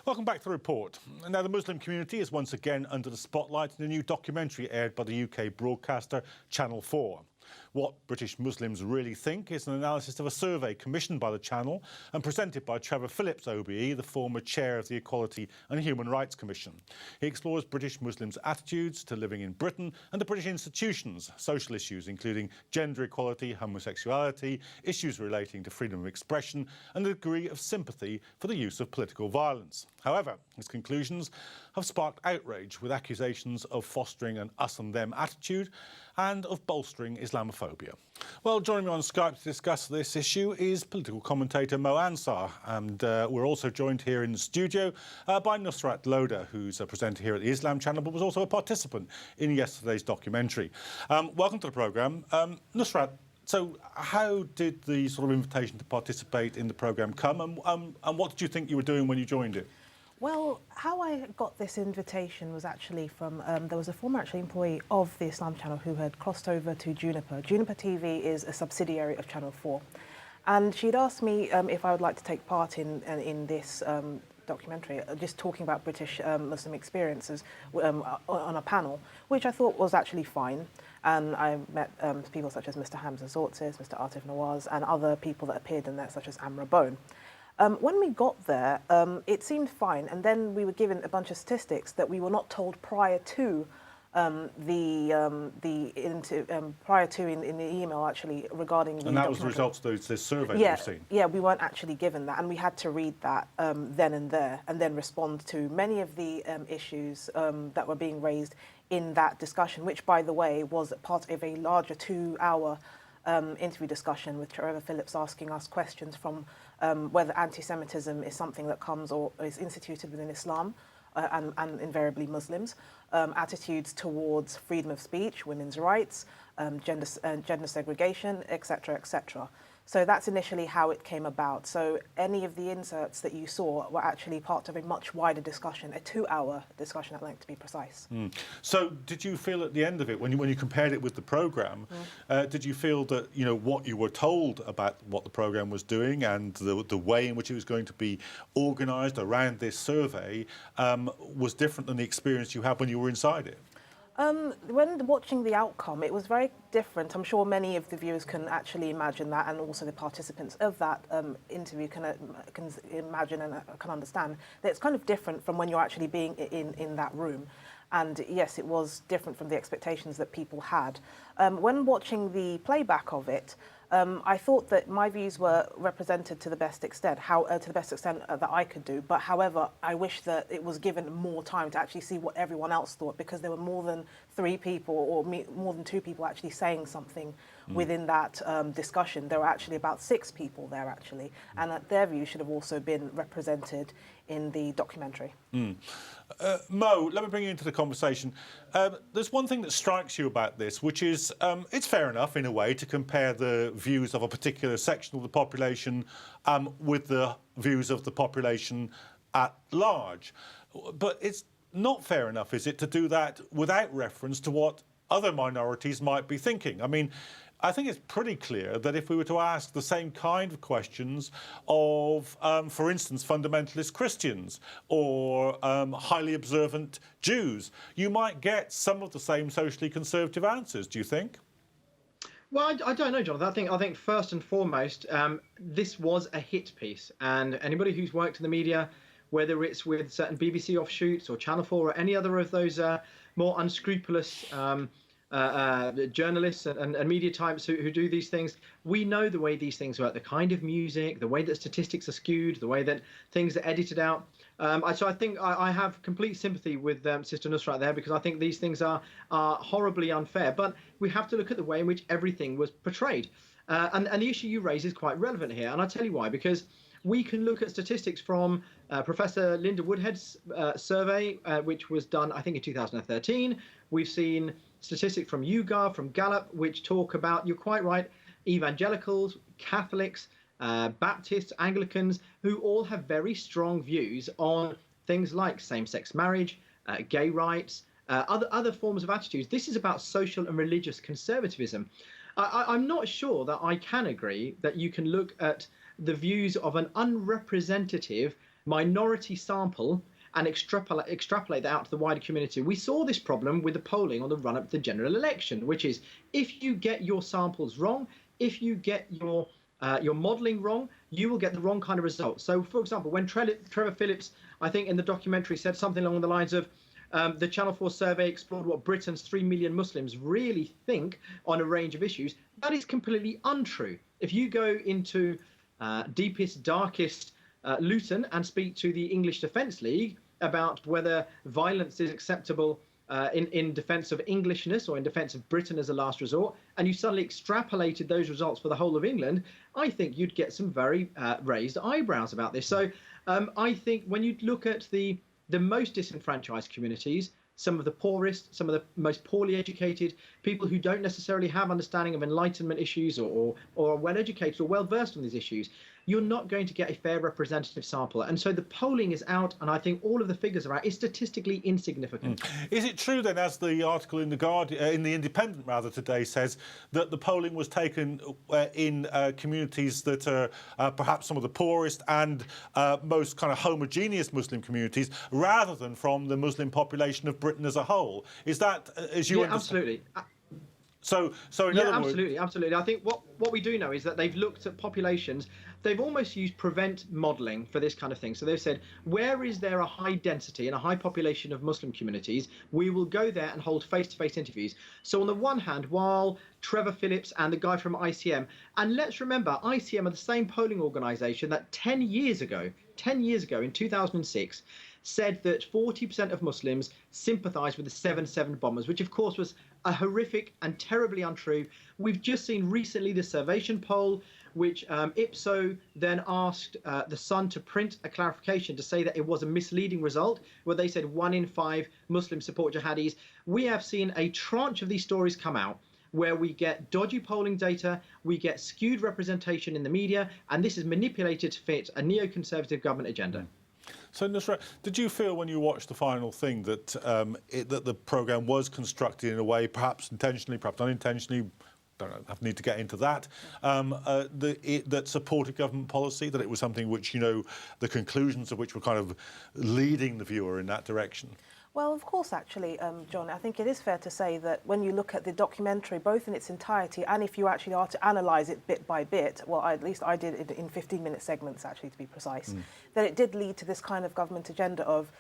Welcome back to the report. Now, the Muslim community is once again under the spotlight in a new documentary aired by the UK broadcaster Channel 4. What British Muslims really think is an analysis of a survey commissioned by the channel and presented by Trevor Phillips OBE, the former chair of the Equality and Human Rights Commission. He explores British Muslims' attitudes to living in Britain and the British institutions, social issues including gender equality, homosexuality, issues relating to freedom of expression and the degree of sympathy for the use of political violence. However, his conclusions have sparked outrage with accusations of fostering an us and them attitude and of bolstering Islamophobia. Well, joining me on Skype to discuss this issue is political commentator Ansar, and we're also joined here in the studio by Nusrat Lodda, who's a presenter here at the Islam Channel, but was also a participant in yesterday's documentary. Welcome to the programme. Nusrat, so how did the sort of invitation to participate in the programme come, and what did you think you were doing when you joined it? Well, how I got this invitation was actually from, there was a former employee of the Islam Channel who had crossed over to Juniper. Juniper TV is a subsidiary of Channel 4. And she'd asked me if I would like to take part in this documentary, just talking about British Muslim experiences on a panel, which I thought was actually fine. And I met people such as Mr. Hamza Zortzis, Mr. Atif Nawaz, and other people that appeared in there, such as Amra Bone. When we got there, it seemed fine, and then we were given a bunch of statistics that we were not told prior to in the email actually regarding the. And that was the results of this survey yeah, that you've seen. Yeah, we weren't actually given that, and we had to read that then and there, and then respond to many of the issues that were being raised in that discussion, which, by the way, was part of a larger 2-hour interview discussion with Trevor Phillips asking us questions from whether anti-Semitism is something that comes or is instituted within Islam and invariably Muslims, attitudes towards freedom of speech, women's rights, gender segregation, etc., etc. So that's initially how it came about. So any of the inserts that you saw were actually part of a much wider discussion, a 2-hour discussion at length, to be precise. So did you feel at the end of it, when you compared it with the programme, did you feel that, you know, what you were told about what the programme was doing and the way in which it was going to be organised around this survey was different than the experience you had when you were inside it? When watching the outcome, it was very different. I'm sure many of the viewers can actually imagine that, and also the participants of that interview can imagine and can understand that it's kind of different from when you're actually being in that room. And yes, it was different from the expectations that people had. When watching the playback of it, I thought that my views were represented to the best extent, that I could do. But however, I wish that it was given more time to actually see what everyone else thought, because there were more than 3 people or more than 2 people actually saying something within that discussion. There were actually about 6 people there actually, and that their views should have also been represented in the documentary. Mo, let me bring you into the conversation. There's one thing that strikes you about this, which is it's fair enough in a way to compare the views of a particular section of the population with the views of the population at large. But it's not fair enough, is it, to do that without reference to what other minorities might be thinking? I mean, I think it's pretty clear that if we were to ask the same kind of questions of, for instance, fundamentalist Christians or highly observant Jews, you might get some of the same socially conservative answers, do you think? Well, I don't know, Jonathan. I think first and foremost, this was a hit piece, and anybody who's worked in the media, whether it's with certain BBC offshoots or Channel 4 or any other of those more unscrupulous journalists and media types who do these things, we know the way these things work, the kind of music, the way that statistics are skewed, the way that things are edited out. So I think I have complete sympathy with Sister Nusrat there, because I think these things are horribly unfair. But we have to look at the way in which everything was portrayed. And the issue you raise is quite relevant here. And I'll tell you why, because we can look at statistics from Professor Linda Woodhead's survey, which was done, I think, in 2013. We've seen statistics from YouGov, from Gallup, which talk about, you're quite right, evangelicals, Catholics, Baptists, Anglicans, who all have very strong views on things like same-sex marriage, gay rights, other forms of attitudes. This is about social and religious conservatism. I'm not sure that I can agree that you can look at the views of an unrepresentative minority sample and extrapolate that out to the wider community. We saw this problem with the polling on the run-up to the general election, which is if you get your samples wrong, if you get your modelling wrong, you will get the wrong kind of results. So, for example, when Trevor Phillips, I think in the documentary, said something along the lines of, the Channel 4 survey explored what Britain's 3 million Muslims really think on a range of issues. That is completely untrue. If you go into deepest, darkest Luton and speak to the English Defence League about whether violence is acceptable in defence of Englishness or in defence of Britain as a last resort, and you suddenly extrapolated those results for the whole of England, I think you'd get some very raised eyebrows about this. So I think when you look at the most disenfranchised communities, some of the poorest, some of the most poorly educated, people who don't necessarily have understanding of Enlightenment issues or are well educated or well versed on these issues, you're not going to get a fair representative sample. And so the polling is out, and I think all of the figures are out. It's statistically insignificant. Is it true then, as the article in the Guardian, in the Independent rather today says, that the polling was taken in communities that are perhaps some of the poorest and most kind of homogeneous Muslim communities, rather than from the Muslim population of Britain as a whole? Is that as you understand? Absolutely. So in other words, absolutely. I think what we do know is that they've looked at populations. They've almost used prevent modelling for this kind of thing. So they've said, where is there a high density and a high population of Muslim communities, we will go there and hold face-to-face interviews. So on the one hand, while Trevor Phillips and the guy from ICM, and let's remember, ICM are the same polling organisation that 10 years ago in 2006, said that 40% of Muslims sympathised with the 7/7 bombers, which of course was a horrific and terribly untrue. We've just seen recently the Salvation poll, which Ipso then asked the Sun to print a clarification to say that it was a misleading result, where they said 1 in 5 Muslims support jihadis. We have seen a tranche of these stories come out where we get dodgy polling data, we get skewed representation in the media, and this is manipulated to fit a neoconservative government agenda. So, Nusrat, did you feel when you watched the final thing that that the programme was constructed in a way, perhaps intentionally, perhaps unintentionally, don't know, I need to get into that, that supported government policy, that it was something which, you know, the conclusions of which were kind of leading the viewer in that direction? Well, of course, actually, John, I think it is fair to say that when you look at the documentary, both in its entirety and if you actually are to analyse it bit by bit, well, at least I did it in 15-minute segments, actually, to be precise, that it did lead to this kind of government agenda of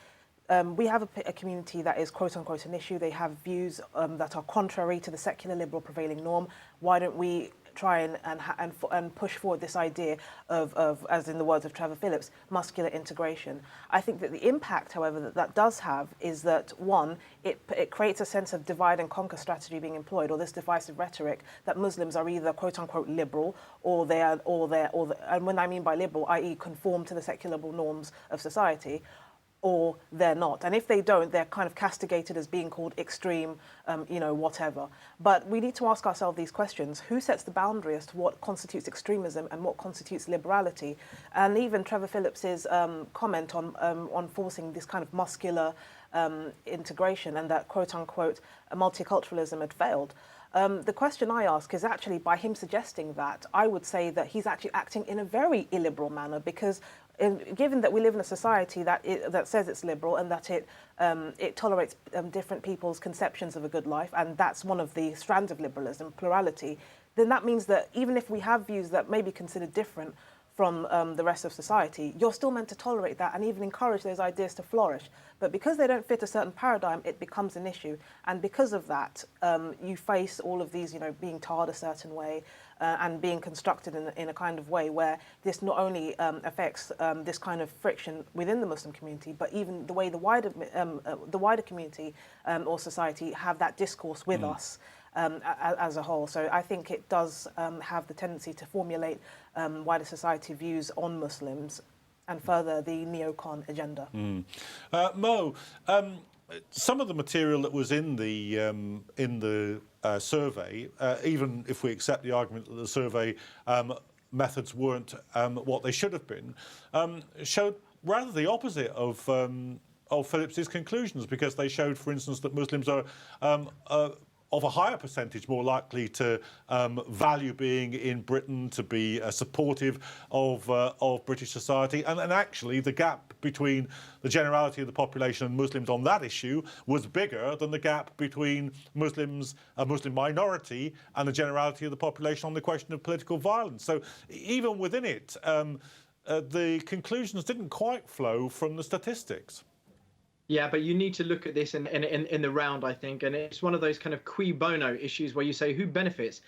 we have a community that is quote-unquote an issue. They have views that are contrary to the secular liberal prevailing norm. Why don't we try and push forward this idea of, as in the words of Trevor Phillips, muscular integration? I think that the impact, however, that does have is that, one, it creates a sense of divide and conquer strategy being employed, or this divisive rhetoric that Muslims are either quote-unquote liberal and when I mean by liberal, i.e. conform to the secular liberal norms of society, or they're not. And if they don't, they're kind of castigated as being called extreme, whatever. But we need to ask ourselves these questions. Who sets the boundary as to what constitutes extremism and what constitutes liberality? And even Trevor Phillips's comment on forcing this kind of muscular integration and that quote-unquote multiculturalism had failed. The question I ask is actually, by him suggesting that, I would say that he's actually acting in a very illiberal manner, because given that we live in a society that says it's liberal and that it tolerates different people's conceptions of a good life, and that's one of the strands of liberalism, plurality, then that means that even if we have views that may be considered different from the rest of society, you're still meant to tolerate that and even encourage those ideas to flourish. But because they don't fit a certain paradigm, it becomes an issue. And because of that, you face all of these, being tarred a certain way and being constructed in a kind of way where this not only affects this kind of friction within the Muslim community, but even the way the wider community or society have that discourse with us. As a whole. So I think it does have the tendency to formulate wider society views on Muslims and further the neocon agenda. Mo, some of the material that was in the survey, even if we accept the argument that the survey methods weren't what they should have been, showed rather the opposite of Phillips's conclusions, because they showed, for instance, that Muslims are of a higher percentage more likely to value being in Britain, to be supportive of British society. And actually, the gap between the generality of the population and Muslims on that issue was bigger than the gap between Muslims, a Muslim minority, and the generality of the population on the question of political violence. So even within it, the conclusions didn't quite flow from the statistics. Yeah, but you need to look at this in the round, I think, and it's one of those kind of cui bono issues where you say who benefits.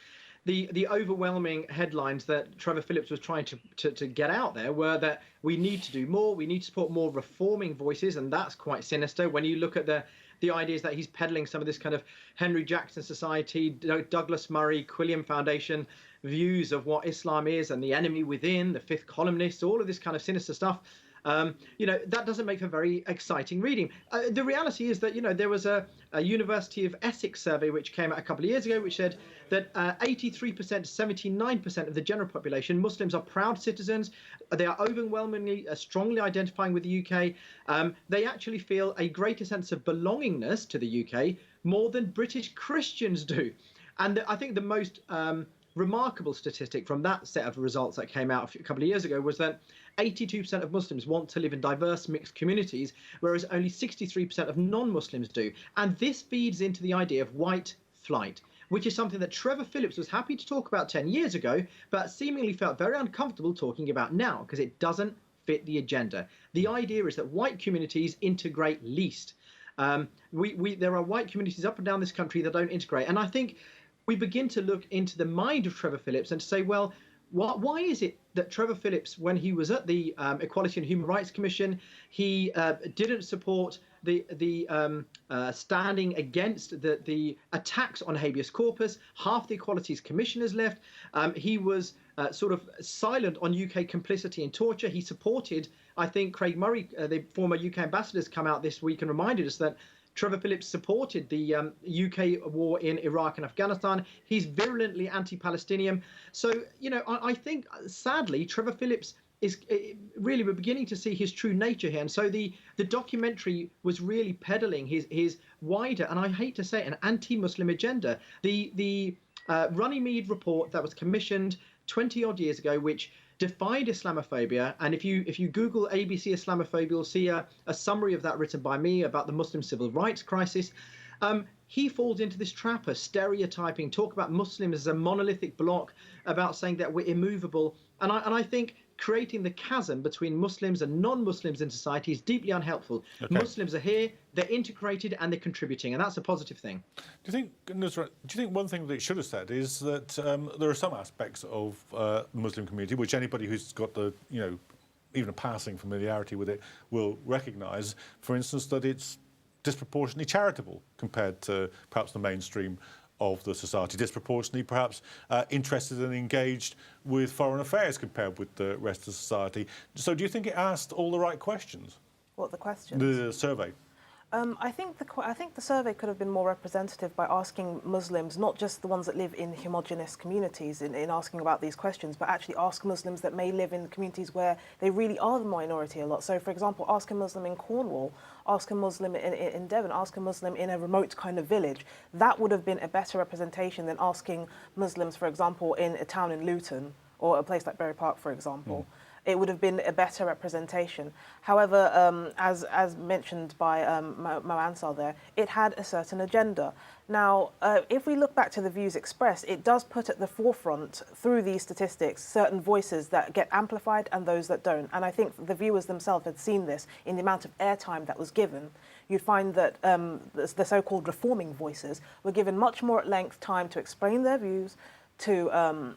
The overwhelming headlines that Trevor Phillips was trying to get out there were that we need to do more, we need to support more reforming voices, and that's quite sinister. When you look at the ideas that he's peddling some of this kind of Henry Jackson Society, Douglas Murray, Quilliam Foundation views of what Islam is and the enemy within, the fifth columnist, all of this kind of sinister stuff. That doesn't make for very exciting reading. The reality is that, there was a University of Essex survey which came out a couple of years ago, which said that 83% to 79% of the general population, Muslims, are proud citizens. They are overwhelmingly strongly identifying with the UK. They actually feel a greater sense of belongingness to the UK more than British Christians do. And I think the most remarkable statistic from that set of results that came out a couple of years ago was that 82% of Muslims want to live in diverse mixed communities, whereas only 63% of non-Muslims do. And this feeds into the idea of white flight, which is something that Trevor Phillips was happy to talk about 10 years ago, but seemingly felt very uncomfortable talking about now because it doesn't fit the agenda. The idea is that white communities integrate least. There are white communities up and down this country that don't integrate. And I think we begin to look into the mind of Trevor Phillips and to say, well, why is it that Trevor Phillips, when he was at the Equality and Human Rights Commission, he didn't support the standing against the attacks on habeas corpus? Half the Equalities Commissioners left. He was sort of silent on UK complicity in torture. He supported, I think, Craig Murray, the former UK ambassador, has come out this week and reminded us that Trevor Phillips supported the UK war in Iraq and Afghanistan. He's virulently anti-Palestinian. So, I think, sadly, Trevor Phillips is really, we're beginning to see his true nature here. And so the documentary was really peddling his wider, and I hate to say it, an anti-Muslim agenda. The Runnymede report that was commissioned 20-odd years ago, which defied Islamophobia, and if you Google ABC Islamophobia, you'll see a summary of that written by me about the Muslim civil rights crisis. He falls into this trap of stereotyping, talk about Muslims as a monolithic block, about saying that we're immovable, and I think creating the chasm between Muslims and non-Muslims in society is deeply unhelpful. Okay. Muslims are here, they're integrated, and they're contributing, and that's a positive thing. Do you think one thing that it should have said is that there are some aspects of the Muslim community which anybody who's got the, even a passing familiarity with it will recognise, for instance, that it's disproportionately charitable compared to perhaps the mainstream of the society, disproportionately perhaps interested and engaged with foreign affairs compared with the rest of society. So do you think it asked all the right questions? What the questions? The survey. I think the survey could have been more representative by asking Muslims, not just the ones that live in homogenous communities, in asking about these questions, but actually ask Muslims that may live in communities where they really are the minority a lot. So, for example, ask a Muslim in Cornwall, ask a Muslim in Devon, ask a Muslim in a remote kind of village. That would have been a better representation than asking Muslims, for example, in a town in Luton or a place like Bury Park, for example. It would have been a better representation. However, as mentioned by Mo Ansar there, it had a certain agenda. Now, if we look back to the views expressed, it does put at the forefront, through these statistics, certain voices that get amplified and those that don't. And I think the viewers themselves had seen this in the amount of airtime that was given. You'd find that the so-called reforming voices were given much more at length time to explain their views, to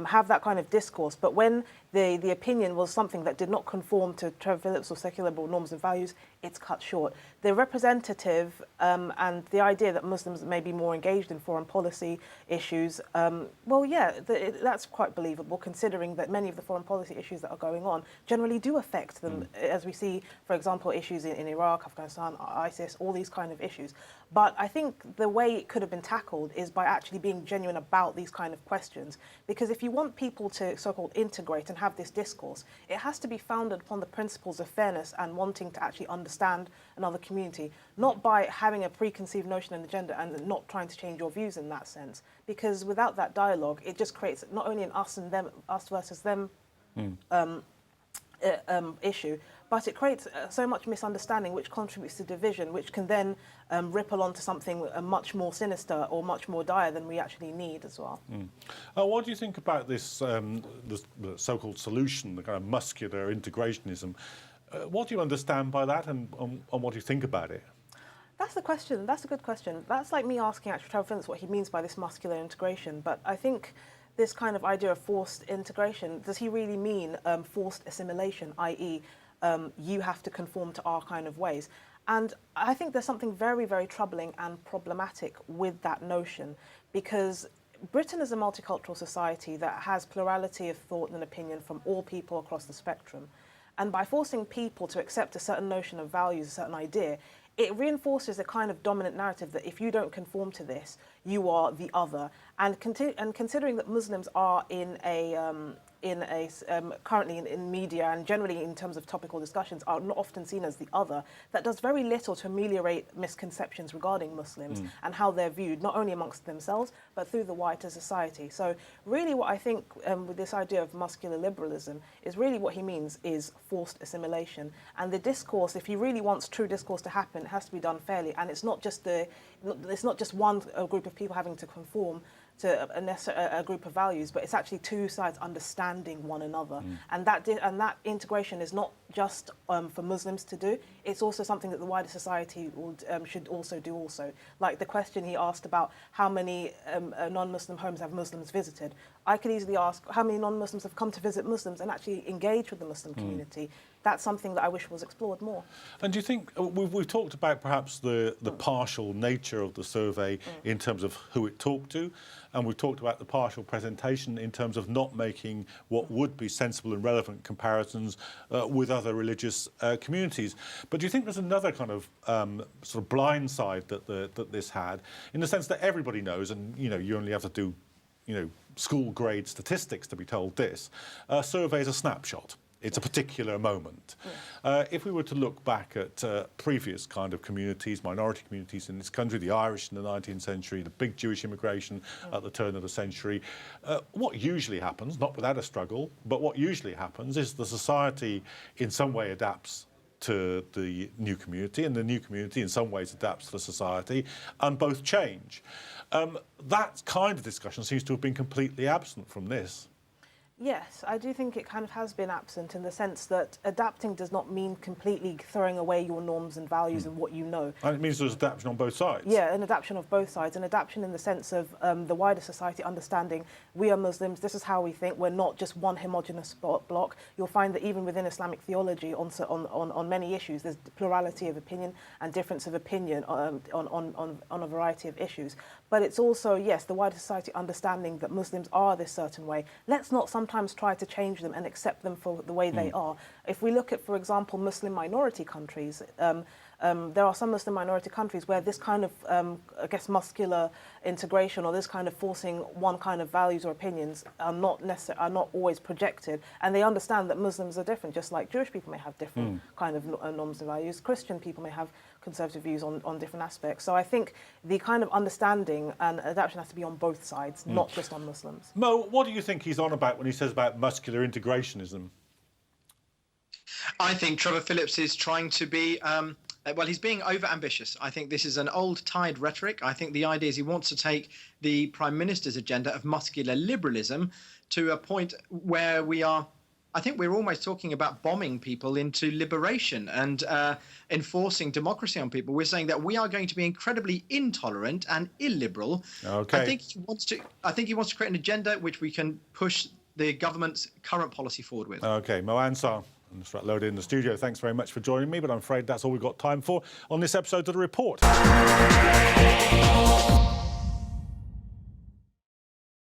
have that kind of discourse. But when the opinion was something that did not conform to Trevor Phillips or secular liberal norms and values, it's cut short. The representative and the idea that Muslims may be more engaged in foreign policy issues, well, yeah, that's quite believable, considering that many of the foreign policy issues that are going on generally do affect them, as we see, for example, issues in Iraq, Afghanistan, ISIS, all these kind of issues. But I think the way it could have been tackled is by actually being genuine about these kind of questions. Because if you want people to so-called integrate and have this discourse, it has to be founded upon the principles of fairness and wanting to actually understand understand another community, not by having a preconceived notion and agenda and not trying to change your views in that sense. Because without that dialogue, it just creates not only an us and them, us versus them issue, but it creates so much misunderstanding, which contributes to division, which can then ripple onto something much more sinister or much more dire than we actually need as well. What do you think about this, this so-called solution, the kind of muscular integrationism? What do you understand by that, and what do you think about it? That's the question. That's a good question. That's like me asking actually Trevor Phillips what he means by this muscular integration. But I think this kind of idea of forced integration, does he really mean forced assimilation, i.e. You have to conform to our kind of ways? And I think there's something very, very troubling and problematic with that notion, because Britain is a multicultural society that has plurality of thought and opinion from all people across the spectrum. And by forcing people to accept a certain notion of values, a certain idea, it reinforces a kind of dominant narrative that if you don't conform to this, you are the other. And considering that Muslims are currently in media and generally in terms of topical discussions are not often seen as the other, that does very little to ameliorate misconceptions regarding Muslims and how they're viewed, not only amongst themselves, but through the wider society. So really what I think with this idea of muscular liberalism is really what he means is forced assimilation. And the discourse, if he really wants true discourse to happen, it has to be done fairly. And it's not just one group of people having to conform to a group of values, but it's actually two sides understanding one another. And that integration is not just for Muslims to do, it's also something that the wider society should also do also. Like the question he asked about how many non-Muslim homes have Muslims visited. I could easily ask how many non-Muslims have come to visit Muslims and actually engage with the Muslim community. That's something that I wish was explored more. And do you think, we've talked about perhaps the partial nature of the survey in terms of who it talked to, and we've talked about the partial presentation in terms of not making what would be sensible and relevant comparisons with other religious communities. But do you think there's another kind of sort of blind side that this had, in the sense that everybody knows, and you only have to do school grade statistics to be told this, a survey is a snapshot. It's a particular moment. If we were to look back at previous kind of communities, minority communities in this country, the Irish in the 19th century, the big Jewish immigration at the turn of the century, what usually happens, not without a struggle, but what usually happens is the society in some way adapts to the new community, and the new community in some ways adapts to the society, and both change. That kind of discussion seems to have been completely absent from this. Yes, I do think it kind of has been absent in the sense that adapting does not mean completely throwing away your norms and values and what you know. And it means there's adaptation on both sides. Yeah, an adaptation of both sides, an adaptation in the sense of the wider society understanding we are Muslims, this is how we think, we're not just one homogenous block. You'll find that even within Islamic theology on many issues, there's plurality of opinion and difference of opinion on a variety of issues. But it's also, yes, the wider society understanding that Muslims are this certain way. Let's not sometimes try to change them and accept them for the way they are. If we look at, for example, Muslim minority countries, there are some Muslim minority countries where this kind of, I guess, muscular integration or this kind of forcing one kind of values or opinions are not always projected, and they understand that Muslims are different, just like Jewish people may have different kind of norms and values. Christian people may have conservative views on different aspects. So I think the kind of understanding and adaptation has to be on both sides, not just on Muslims. Mo, what do you think he's on about when he says about muscular integrationism? I think Trevor Phillips is trying to be, well, he's being over-ambitious. I think this is an old-tide rhetoric. I think the idea is he wants to take the Prime Minister's agenda of muscular liberalism to a point where we are, I think we're almost talking about bombing people into liberation and enforcing democracy on people. We're saying that we are going to be incredibly intolerant and illiberal. Okay. I think he wants to create an agenda which we can push the government's current policy forward with. Okay, Mo Ansar and Nusrat Lodda in the studio. Thanks very much for joining me, but I'm afraid that's all we've got time for on this episode of The Report.